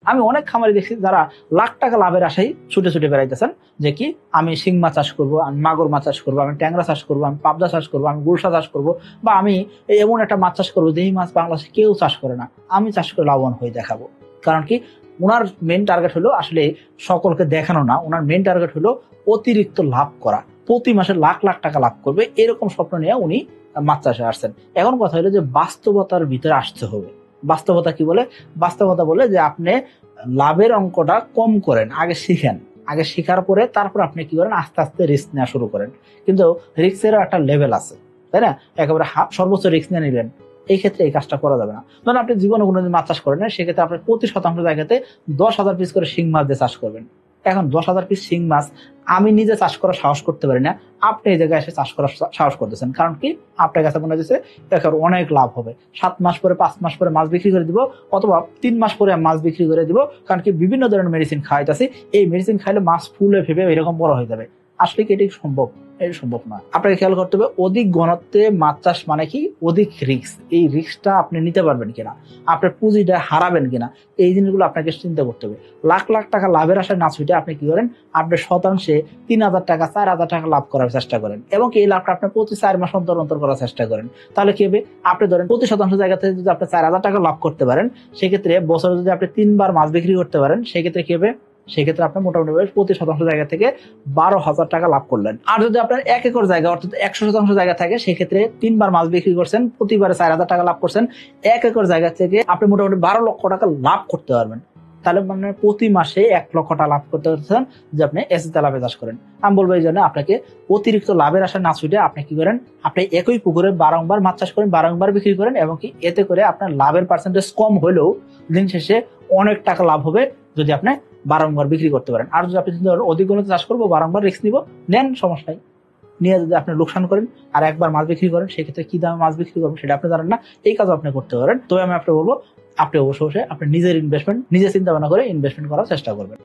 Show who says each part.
Speaker 1: আমি অনেক খামারি দেখছি যারা লাখ টাকা লাভের আশায় ছুটে ছুটে বেড়াইতেছেন যে কি আমি শিং মাছ চাষ করবো, আমি মাগুর মাছ চাষ করবো, আমি ট্যাংরা চাষ করবো, আমি পাবদা চাষ করবো, আমি গুলশা চাষ করবো, বা আমি এমন একটা মাছ চাষ করবো যেই মাছ বাংলাদেশে কেউ চাষ করে না, আমি চাষ করে লাভবান হয়ে দেখাবো। কারণ কি ওনার মেন টার্গেট হলো আসলে সকলকে দেখানো না, ওনার মেন টার্গেট হলো অতিরিক্ত লাভ করা, প্রতি মাসে লাখ লাখ টাকা লাভ করবে এরকম স্বপ্ন নিয়ে উনি মাছ চাষে আসছেন। এখন কথা হলো যে বাস্তবতার ভিতরে আসতে হবে। বাস্তবতা কি বলে? বাস্তবতা বলে যে আপনি লাভের অঙ্কটা কম করেন, আগে শিখেন, আগে শেখার পরে তারপর আপনি কি করেন আস্তে আস্তে রিস্ক নেওয়া শুরু করেন। কিন্তু রিস্কেরও একটা লেভেল আছে, তাই না? একেবারে সর্বোচ্চ রিস্ক নিয়ে নিলেন, এই ক্ষেত্রে এই কাজটা করা যাবে না। ধরুন আপনি জীবনে কোনোদিন মাছ চাষ করেন না, সেক্ষেত্রে আপনি প্রতি শতাংশ জায়গাতে 10,000 পিস করে শিং মাছ দিয়ে চাষ করবেন। এখন 10,000 পিস শিং মাছ আমি নিজে চাষ করার সাহস করতে পারি না, আপনি এই জায়গায় এসে চাষ করার সাহস করতেছেন। কারণ কি আপনার কাছে মনে হচ্ছে এখন অনেক লাভ হবে, 7 মাস পরে 5 মাস পরে মাছ বিক্রি করে দিব, অথবা 3 মাস পরে মাছ বিক্রি করে দিব। কারণ কি বিভিন্ন ধরনের মেডিসিন খাওয়াইতেছি, এই মেডিসিন খাইলে মাছ ফুলে ফেপে এরকম বড় হয়ে যাবে। আসলে কি এটি সম্ভব? এটা সম্ভব না। আপনাকে খেয়াল করতে হবে অধিক ঘনত্বে মাছ চাষ মানে কি অধিক রিস্ক। এই রিস্কটা আপনি নিতে পারবেন কিনা, আপনার পুঁজিটা হারাবেন কিনা, এই জিনিসগুলো আপনাকে চিন্তা করতে হবে। লাখ লাখ টাকা লাভের আশায় না ছুটে আপনি কি করেন, আপনার শতাংশে 3,000 টাকা 4,000 টাকা লাভ করার চেষ্টা করেন, এবং এই লাভটা আপনি প্রতি 4 মাস অন্তর অন্তর করার চেষ্টা করেন। তাহলে কি হবে, আপনি ধরেন প্রতি শতাংশ জায়গা থেকে যদি আপনি 4,000 টাকা লাভ করতে পারেন, সেক্ষেত্রে বছরে যদি আপনি 3 বার মাছ বিক্রি করতে পারেন, সেক্ষেত্রে কি হবে, সেক্ষেত্রে আপনি মোটামুটি প্রতি শতাংশ জায়গা থেকে 12,000 টাকা লাভ করলেন। আর যদি আপনার 1 একর জায়গা অর্থাৎ 100% জায়গা থাকে, সেক্ষেত্রে 3 বার মাছ বিক্রি করছেন, প্রতিবারে 4,000 টাকা লাভ করছেন, 1 একর জায়গা থেকে আপনি মোটামুটি 12 লক্ষ টাকা লাভ করতে পারবেন। তাহলে মানে প্রতি মাসে 1 লক্ষ টাকা লাভ করতে পারছেন যে আপনি এসিতে লাভে চাষ করেন। আমি বলবো এই জন্য আপনাকে অতিরিক্ত লাভের আশা না ছুটে আপনি কি করেন, আপনি একই পুকুরে বারংবার মাছ চাষ করেন, বারংবার বিক্রি করেন, এবং কি এতে করে আপনার লাভের পার্সেন্টেজ কম হলেও দিন শেষে অনেক টাকা লাভ হবে যদি আপনি বারংবার বিক্রি করতে পারেন। আর যদি আপনি অধিক ঘনত্বে চাষ করবো, বারংবার রিস্ক নিব, নেন, সমস্যা নাই। নিয়ে যদি আপনি লোকসান করেন আর একবার মাছ বিক্রি করেন, সেক্ষেত্রে কি দামে মাছ বিক্রি করবেন সেটা আপনি জানেন না, এই কাজ আপনি করতে পারেন। তবে আমি আপনি বলবো আপনি অবশ্যই আপনি নিজের ইনভেস্টমেন্ট নিজে চিন্তা ভাবনা করে ইনভেস্টমেন্ট করার চেষ্টা করবেন।